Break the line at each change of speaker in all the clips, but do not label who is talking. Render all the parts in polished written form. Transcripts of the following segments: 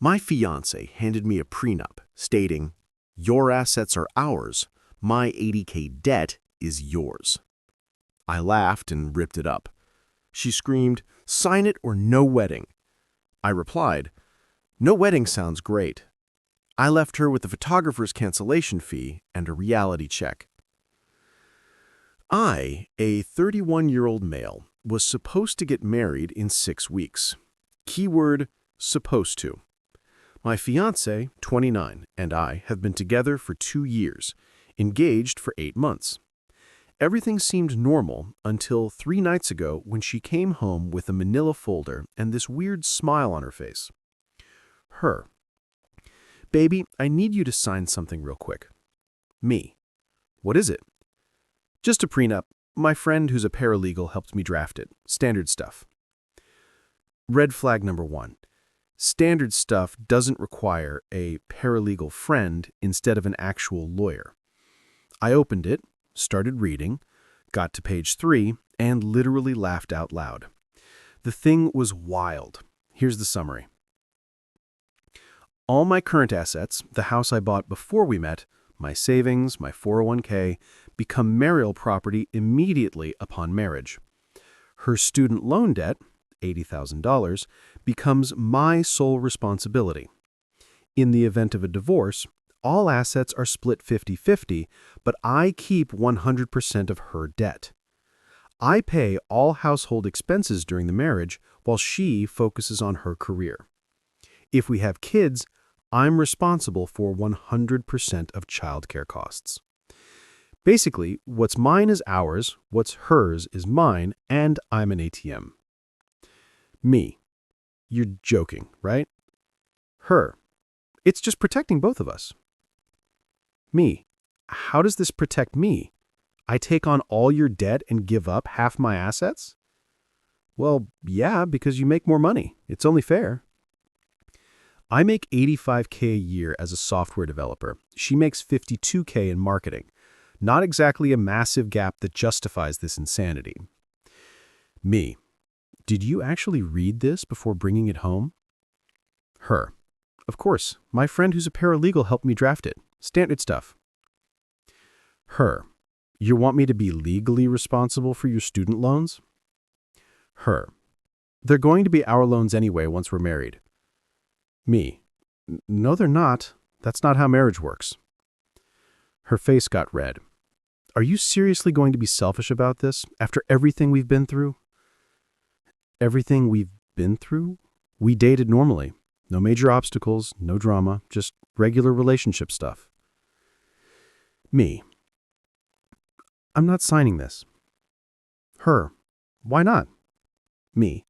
My fiancé handed me a prenup stating, "Your assets are ours. My $80K debt is yours." I laughed and ripped it up. She screamed, "Sign it or no wedding." I replied, "No wedding sounds great." I left her with the photographer's cancellation fee and a reality check. I, a 31-year-old male, was supposed to get married in 6 weeks. Keyword, supposed to. My fiancé, 29, and I have been together for 2 years, engaged for 8 months. Everything seemed normal until 3 nights ago when she came home with a manila folder and this weird smile on her face. Her. "Baby, I need you to sign something real quick." Me. "What is it?" "Just a prenup. My friend who's a paralegal helped me draft it. Standard stuff." Red flag number 1. Standard stuff doesn't require a paralegal friend instead of an actual lawyer. I opened it, started reading, got to page 3, and literally laughed out loud. The thing was wild. Here's the summary. All my current assets, the house I bought before we met, my savings, my 401k, become marital property immediately upon marriage. Her student loan debt, $80,000, becomes my sole responsibility. In the event of a divorce, all assets are split 50-50, but I keep 100% of her debt. I pay all household expenses during the marriage while she focuses on her career. If we have kids, I'm responsible for 100% of childcare costs. Basically, what's mine is ours, what's hers is mine, and I'm an ATM. Me. You're joking, right? Her. It's just protecting both of us. Me. How does this protect me? I take on all your debt and give up half my assets? Well, yeah, because you make more money. It's only fair. I make $85K a year as a software developer. She makes $52K in marketing. Not exactly a massive gap that justifies this insanity. Me. Did you actually read this before bringing it home? Her. Of course. My friend who's a paralegal helped me draft it. Standard stuff. Her. You want me to be legally responsible for your student loans? Her. They're going to be our loans anyway once we're married. Me. No, they're not. That's not how marriage works. Her face got red. Are you seriously going to be selfish about this after everything we've been through? Everything we've been through? We dated normally. No major obstacles, no drama, just regular relationship stuff. Me. I'm not signing this. Her. Why not? Me.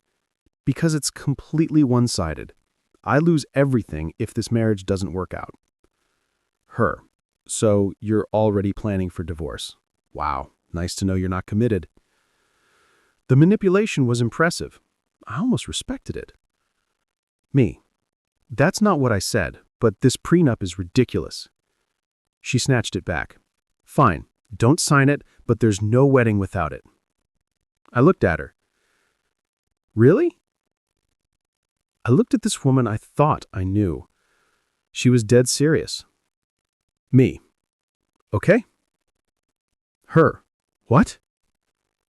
Because it's completely one-sided. I lose everything if this marriage doesn't work out. Her. So you're already planning for divorce. Wow, nice to know you're not committed. The manipulation was impressive. I almost respected it. Me. That's not what I said, but this prenup is ridiculous. She snatched it back. Fine, don't sign it, but there's no wedding without it. I looked at her. Really? I looked at this woman I thought I knew. She was dead serious. Me. Okay. Her. What?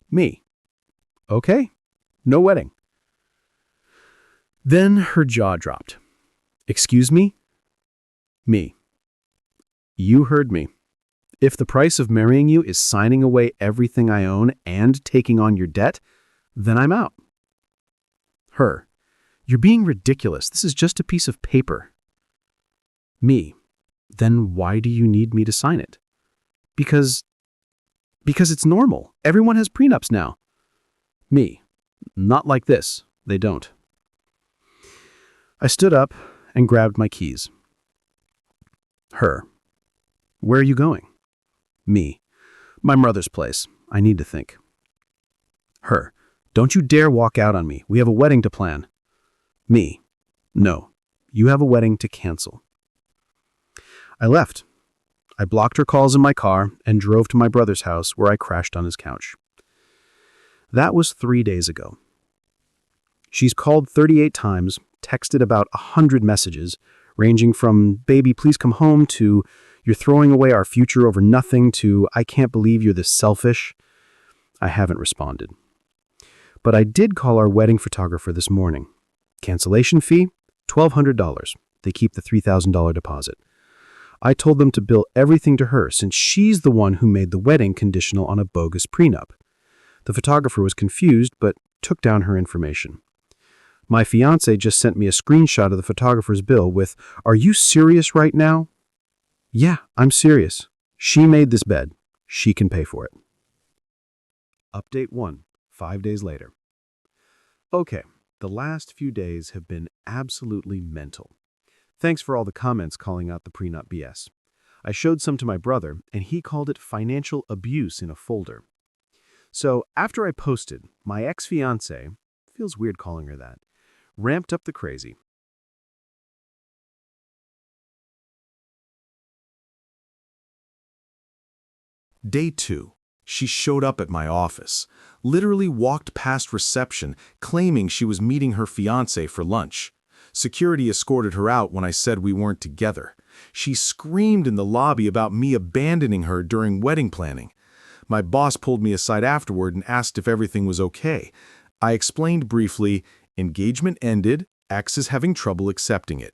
Me. Okay. No wedding. Then her jaw dropped. Excuse me? Me. You heard me. If the price of marrying you is signing away everything I own and taking on your debt, then I'm out. Her. You're being ridiculous. This is just a piece of paper. Me. Then why do you need me to sign it? Because it's normal. Everyone has prenups now. Me. Not like this. They don't. I stood up and grabbed my keys. Her. Where are you going? Me. My mother's place. I need to think. Her. Don't you dare walk out on me. We have a wedding to plan. Me. No. You have a wedding to cancel. I left. I blocked her calls in my car and drove to my brother's house where I crashed on his couch. That was 3 days ago. She's called 38 times, texted about 100 messages, ranging from, "Baby, please come home," to, "You're throwing away our future over nothing," to, "I can't believe you're this selfish." I haven't responded. But I did call our wedding photographer this morning. Cancellation fee? $1,200. They keep the $3,000 deposit. I told them to bill everything to her since she's the one who made the wedding conditional on a bogus prenup. The photographer was confused, but took down her information. My fiancé just sent me a screenshot of the photographer's bill with, "Are you serious right now?" Yeah, I'm serious. She made this bed. She can pay for it. Update 1, 5 days later. Okay, the last few days have been absolutely mental. Thanks for all the comments calling out the prenup BS. I showed some to my brother, and he called it financial abuse in a folder. So after I posted, my ex-fiancée, feels weird calling her that, ramped up the crazy. Day 2. She showed up at my office, literally walked past reception, claiming she was meeting her fiancé for lunch. Security escorted her out when I said we weren't together. She screamed in the lobby about me abandoning her during wedding planning. My boss pulled me aside afterward and asked if everything was okay. I explained briefly, engagement ended, ex is having trouble accepting it.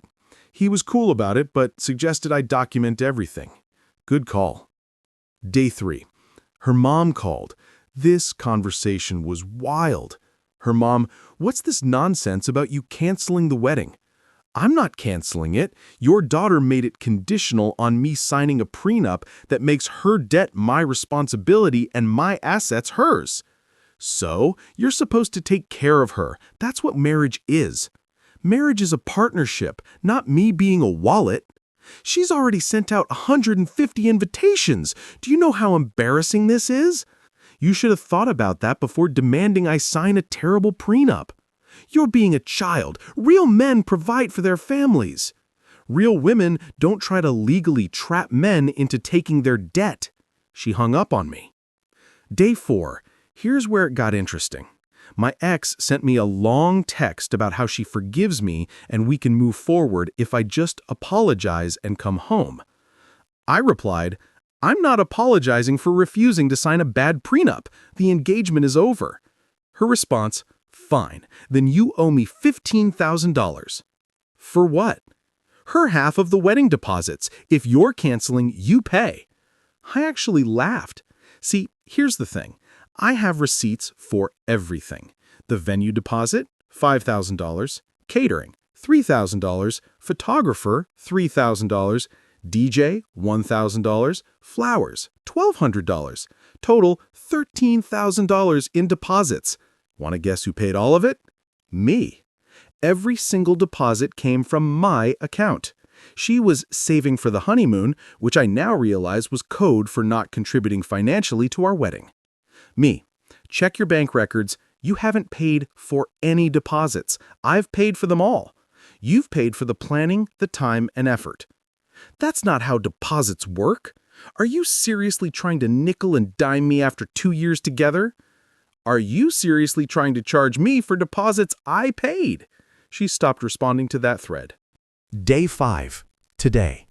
He was cool about it, but suggested I document everything. Good call. Day 3. Her mom called. This conversation was wild. Her mom, "What's this nonsense about you canceling the wedding?" "I'm not canceling it. Your daughter made it conditional on me signing a prenup that makes her debt my responsibility and my assets hers. So, you're supposed to take care of her. That's what marriage is. Marriage is a partnership, not me being a wallet. She's already sent out 150 invitations. Do you know how embarrassing this is? You should have thought about that before demanding I sign a terrible prenup. You're being a child. Real men provide for their families. Real women don't try to legally trap men into taking their debt." She hung up on me. Day 4. Here's where it got interesting. My ex sent me a long text about how she forgives me and we can move forward if I just apologize and come home. I replied, "I'm not apologizing for refusing to sign a bad prenup. The engagement is over." Her response, "Fine, then you owe me $15,000. For what? Her half of the wedding deposits. If you're canceling, you pay. I actually laughed. See, here's the thing. I have receipts for everything. The venue deposit, $5,000. Catering, $3,000. Photographer, $3,000. DJ, $1,000. Flowers, $1,200. Total, $13,000 in deposits. Want to guess who paid all of it? Me. Every single deposit came from my account. She was saving for the honeymoon, which I now realize was code for not contributing financially to our wedding. Me. Check your bank records. You haven't paid for any deposits. I've paid for them all. You've paid for the planning, the time, and effort. That's not how deposits work. Are you seriously trying to nickel and dime me after 2 years together? Are you seriously trying to charge me for deposits I paid? She stopped responding to that thread. Day 5. Today.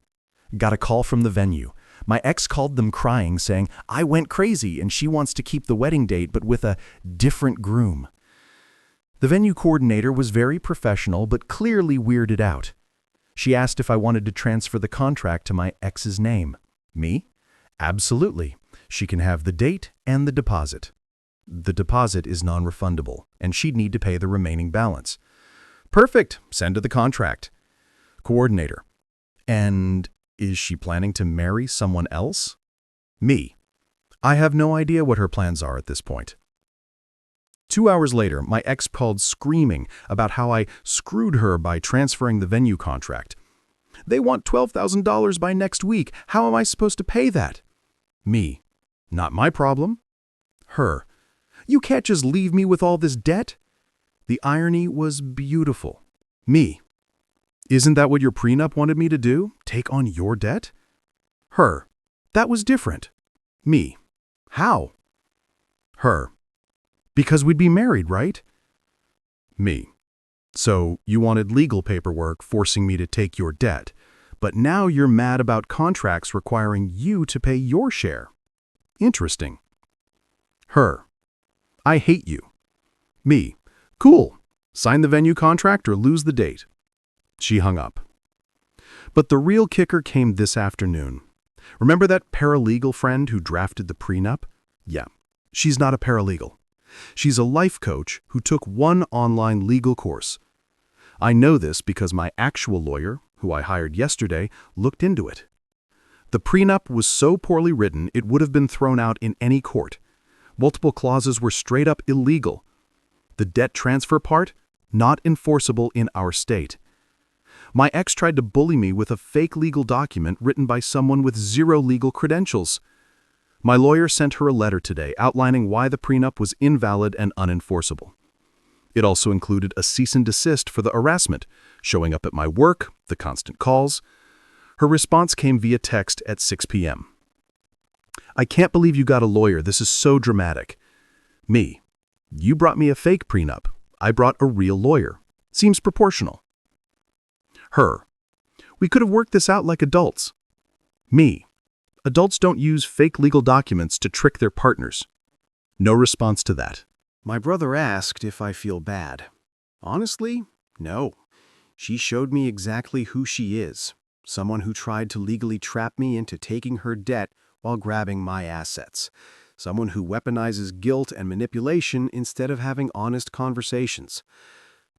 Got a call from the venue. My ex called them crying, saying, "I went crazy and she wants to keep the wedding date but with a different groom." The venue coordinator was very professional but clearly weirded out. She asked if I wanted to transfer the contract to my ex's name. Me? Absolutely. She can have the date and the deposit. The deposit is non-refundable, and she'd need to pay the remaining balance. Perfect. Send her the contract. Coordinator. And is she planning to marry someone else? Me. I have no idea what her plans are at this point. 2 hours later, my ex called screaming about how I screwed her by transferring the venue contract. "They want $12,000 by next week. How am I supposed to pay that?" Me. Not my problem. Her. "You can't just leave me with all this debt." The irony was beautiful. Me. "Isn't that what your prenup wanted me to do? Take on your debt?" Her. "That was different." Me. "How?" Her. "Because we'd be married, right?" Me. So you wanted legal paperwork forcing me to take your debt, but now you're mad about contracts requiring you to pay your share. Interesting. Her. I hate you. Me. Cool. Sign the venue contract or lose the date. She hung up. But the real kicker came this afternoon. Remember that paralegal friend who drafted the prenup? Yeah, she's not a paralegal. She's a life coach who took one online legal course. I know this because my actual lawyer, who I hired yesterday, looked into it. The prenup was so poorly written it would have been thrown out in any court. Multiple clauses were straight up illegal. The debt transfer part, not enforceable in our state. My ex tried to bully me with a fake legal document written by someone with zero legal credentials. My lawyer sent her a letter today outlining why the prenup was invalid and unenforceable. It also included a cease and desist for the harassment, showing up at my work, the constant calls. Her response came via text at 6 p.m. I can't believe you got a lawyer. This is so dramatic. Me. You brought me a fake prenup. I brought a real lawyer. Seems proportional. Her. We could have worked this out like adults. Me. Adults don't use fake legal documents to trick their partners. No response to that.
My brother asked if I feel bad. Honestly, no. She showed me exactly who she is. Someone who tried to legally trap me into taking her debt while grabbing my assets. Someone who weaponizes guilt and manipulation instead of having honest conversations.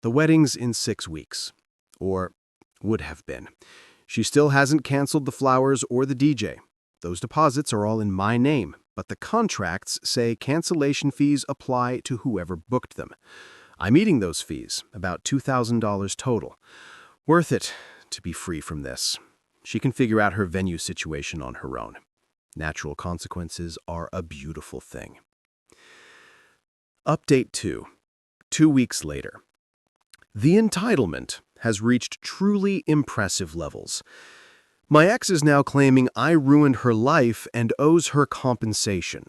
The wedding's in 6 weeks. Or would have been. She still hasn't canceled the flowers or the DJ. Those deposits are all in my name, but the contracts say cancellation fees apply to whoever booked them. I'm eating those fees, about $2,000 total. Worth it to be free from this. She can figure out her venue situation on her own. Natural consequences are a beautiful thing. Update 2. 2 weeks later. The entitlement has reached truly impressive levels. My ex is now claiming I ruined her life and owes her compensation.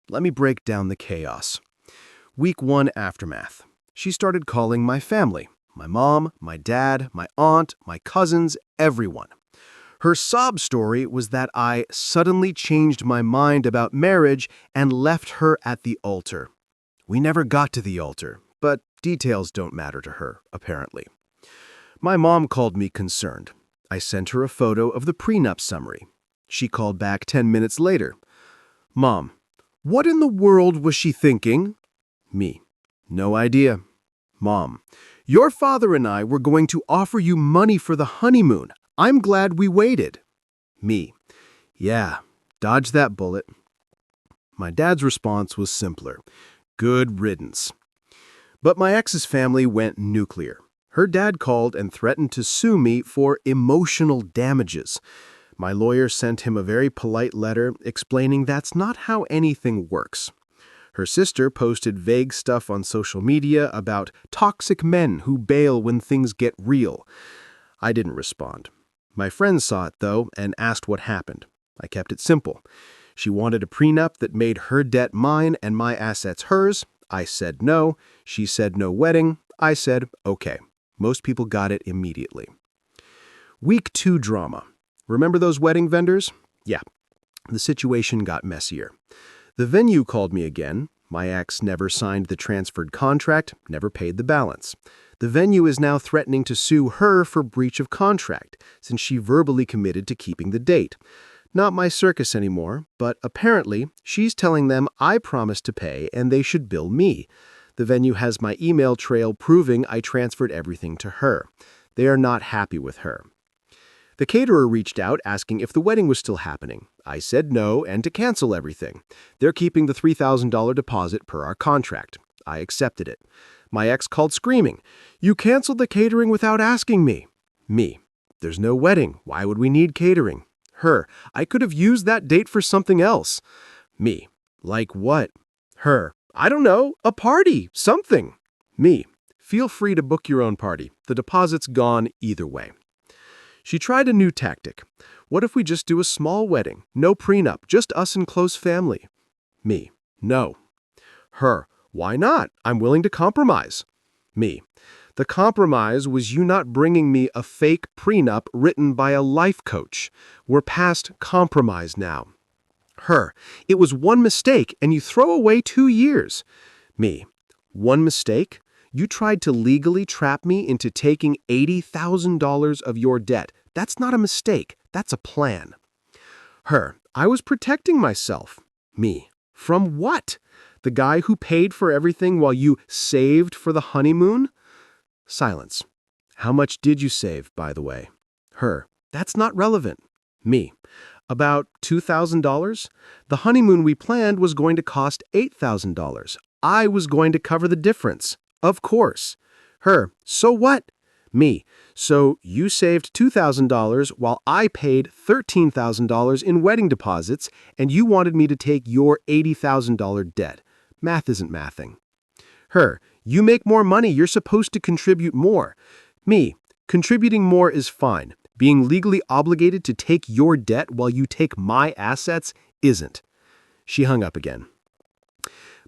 Let me break down the chaos. Week 1 aftermath. She started calling my family. My mom, my dad, my aunt, my cousins, everyone. Her sob story was that I suddenly changed my mind about marriage and left her at the altar. We never got to the altar, but details don't matter to her, apparently. My mom called me concerned. I sent her a photo of the prenup summary. She called back 10 minutes later. Mom, what in the world was she thinking? Me, no idea. Mom, your father and I were going to offer you money for the honeymoon. I'm glad we waited. Me, yeah, dodge that bullet. My dad's response was simpler. Good riddance. But my ex's family went nuclear. Her dad called and threatened to sue me for emotional damages. My lawyer sent him a very polite letter explaining that's not how anything works. Her sister posted vague stuff on social media about toxic men who bail when things get real. I didn't respond. My friend saw it, though, and asked what happened. I kept it simple. She wanted a prenup that made her debt mine and my assets hers. I said no. She said no wedding. I said okay. Most people got it immediately. Week 2 drama. Remember those wedding vendors? Yeah. The situation got messier. The venue called me again. My ex never signed the transferred contract, never paid the balance. The venue is now threatening to sue her for breach of contract, since she verbally committed to keeping the date. Not my circus anymore, but apparently she's telling them I promised to pay and they should bill me. The venue has my email trail proving I transferred everything to her. They are not happy with her. The caterer reached out asking if the wedding was still happening. I said no and to cancel everything. They're keeping the $3,000 deposit per our contract. I accepted it. My ex called screaming, "You canceled the catering without asking me." Me, "There's no wedding. Why would we need catering?" Her, "I could have used that date for something else." Me, "Like what?" Her, "I don't know, a party, something." Me, "Feel free to book your own party. The deposit's gone either way." She tried a new tactic. What if we just do a small wedding? No prenup, just us and close family. Me, "No." Her, "Why not? I'm willing to compromise." Me, The compromise was you not bringing me a fake prenup written by a life coach. We're past compromise now. Her, it was one mistake and you throw away 2 years. Me, one mistake? You tried to legally trap me into taking $80,000 of your debt. That's not a mistake. That's a plan. Her, I was protecting myself. Me, from what? The guy who paid for everything while you saved for the honeymoon? Silence. How much did you save, by the way? Her, that's not relevant. Me, about $2,000? The honeymoon we planned was going to cost $8,000. I was going to cover the difference. Of course. Her, so what? Me, so you saved $2,000 while I paid $13,000 in wedding deposits and you wanted me to take your $80,000 debt. Math isn't mathing. Her, you make more money, you're supposed to contribute more. Me, contributing more is fine. Being legally obligated to take your debt while you take my assets isn't. She hung up again.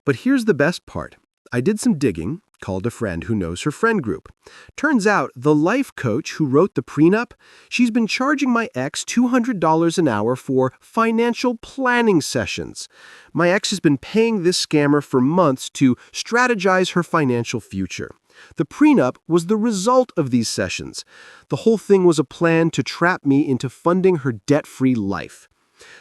But here's the best part. I did some digging, called a friend who knows her friend group. Turns out the life coach who wrote the prenup, she's been charging my ex $200 an hour for financial planning sessions. My ex has been paying this scammer for months to strategize her financial future. The prenup was the result of these sessions. The whole thing was a plan to trap me into funding her debt-free life.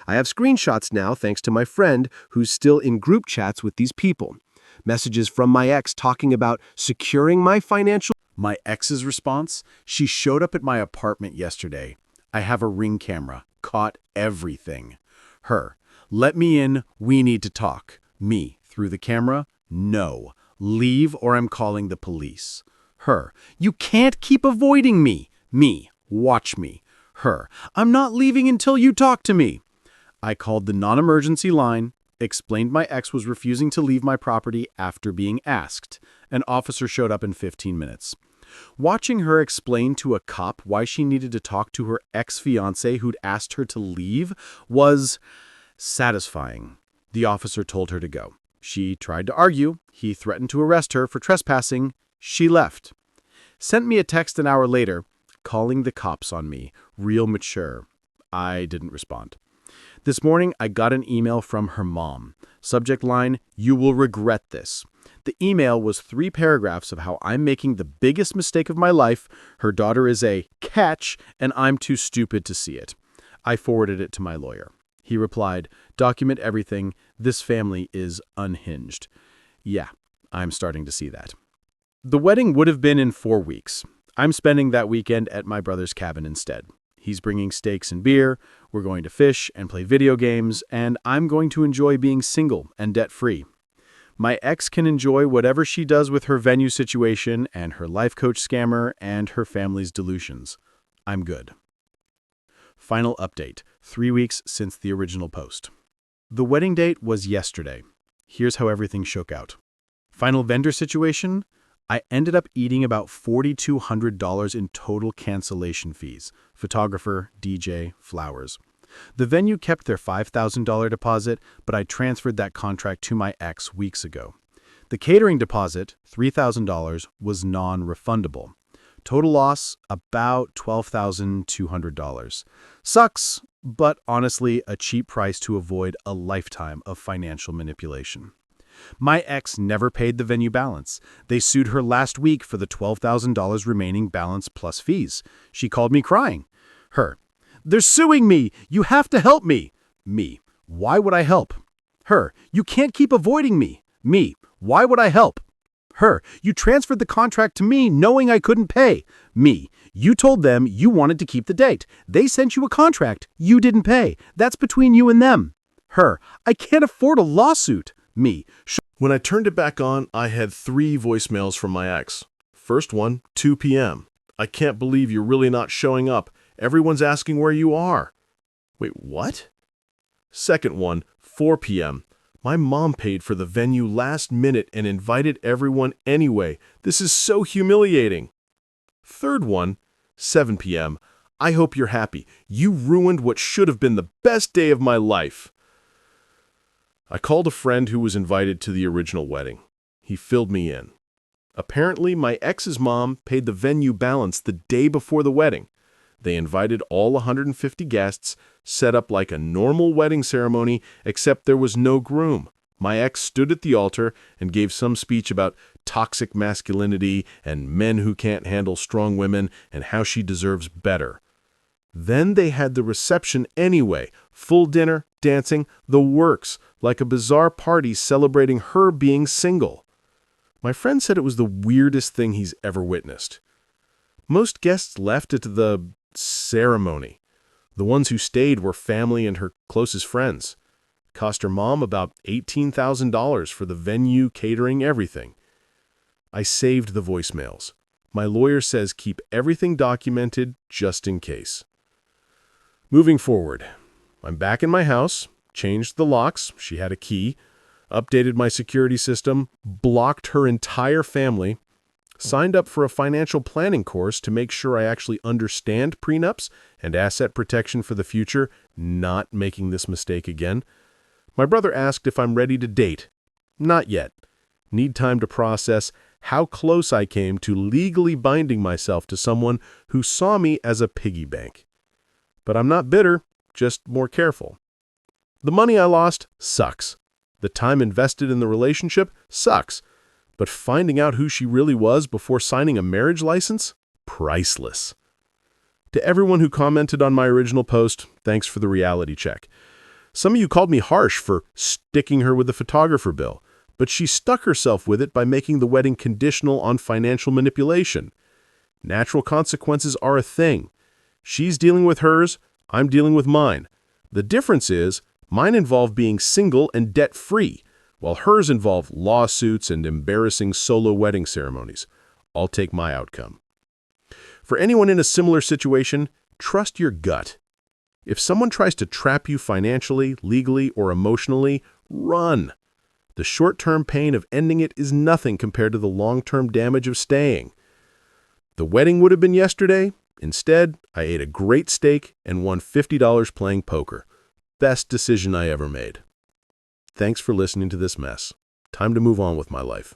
I have screenshots now thanks to my friend who's still in group chats with these people. Messages from my ex talking about securing my financial...
My ex's response? She showed up at my apartment yesterday. I have a Ring camera. Caught everything. Her, let me in. We need to talk. Me, through the camera? No. Leave or I'm calling the police. Her, you can't keep avoiding me. Me, watch me. Her, I'm not leaving until you talk to me. I called the non-emergency line, explained my ex was refusing to leave my property after being asked. An officer showed up in 15 minutes. Watching her explain to a cop why she needed to talk to her ex-fiancé who'd asked her to leave was satisfying. The officer told her to go. She tried to argue. He threatened to arrest her for trespassing. She left. Sent me a text an hour later, calling the cops on me. Real mature. I didn't respond. This morning, I got an email from her mom. Subject line, "You will regret this." The email was 3 paragraphs of how I'm making the biggest mistake of my life, her daughter is a catch, and I'm too stupid to see it. I forwarded it to my lawyer. He replied, "Document everything. This family is unhinged." Yeah, I'm starting to see that. The wedding would have been in 4 weeks. I'm spending that weekend at my brother's cabin instead. He's bringing steaks and beer, we're going to fish and play video games, and I'm going to enjoy being single and debt-free. My ex can enjoy whatever she does with her venue situation and her life coach scammer and her family's delusions. I'm good. Final update, 3 weeks since the original post. The wedding date was yesterday. Here's how everything shook out. Final vendor situation? I ended up eating about $4,200 in total cancellation fees. Photographer, DJ, flowers. The venue kept their $5,000 deposit, but I transferred that contract to my ex weeks ago. The catering deposit, $3,000, was non-refundable. Total loss, about $12,200. Sucks, but honestly, a cheap price to avoid a lifetime of financial manipulation. My ex never paid the venue balance. They sued her last week for the $12,000 remaining balance plus fees. She called me crying. Her, "They're suing me! You have to help me!" Me, "Why would I help?" Her, "You can't keep avoiding me." Me, "Why would I help?" Her, "You transferred the contract to me knowing I couldn't pay." Me, "You told them you wanted to keep the date. They sent you a contract. You didn't pay. That's between you and them." Her, "I can't afford a lawsuit." Me,
When I turned it back on, I had 3 voicemails from my ex. First one, 2 p.m. "I can't believe you're really not showing up. Everyone's asking where you are." Wait, what? Second one, 4 p.m. "My mom paid for the venue last minute and invited everyone anyway. This is so humiliating." Third one, 7 p.m. "I hope you're happy. You ruined what should have been the best day of my life." I called a friend who was invited to the original wedding. He filled me in. Apparently, my ex's mom paid the venue balance the day before the wedding. They invited all 150 guests, set up like a normal wedding ceremony, except there was no groom. My ex stood at the altar and gave some speech about toxic masculinity and men who can't handle strong women and how she deserves better. Then they had the reception anyway, full dinner, dancing, the works, like a bizarre party celebrating her being single. My friend said it was the weirdest thing he's ever witnessed. Most guests left at the ceremony. The ones who stayed were family and her closest friends. Cost her mom about $18,000 for the venue, catering, everything. I saved the voicemails. My lawyer says keep everything documented just in case. Moving forward, I'm back in my house, changed the locks, she had a key, updated my security system, blocked her entire family, signed up for a financial planning course to make sure I actually understand prenups and asset protection for the future, not making this mistake again. My brother asked if I'm ready to date. Not yet. Need time to process how close I came to legally binding myself to someone who saw me as a piggy bank. But I'm not bitter, just more careful. The money I lost sucks. The time invested in the relationship sucks. But finding out who she really was before signing a marriage license? Priceless. To everyone who commented on my original post, thanks for the reality check. Some of you called me harsh for sticking her with the photographer bill, but she stuck herself with it by making the wedding conditional on financial manipulation. Natural consequences are a thing. She's dealing with hers, I'm dealing with mine. The difference is, mine involve being single and debt-free, while hers involve lawsuits and embarrassing solo wedding ceremonies. I'll take my outcome. For anyone in a similar situation, trust your gut. If someone tries to trap you financially, legally, or emotionally, run. The short-term pain of ending it is nothing compared to the long-term damage of staying. The wedding would have been yesterday. Instead, I ate a great steak and won $50 playing poker. Best decision I ever made. Thanks for listening to this mess. Time to move on with my life.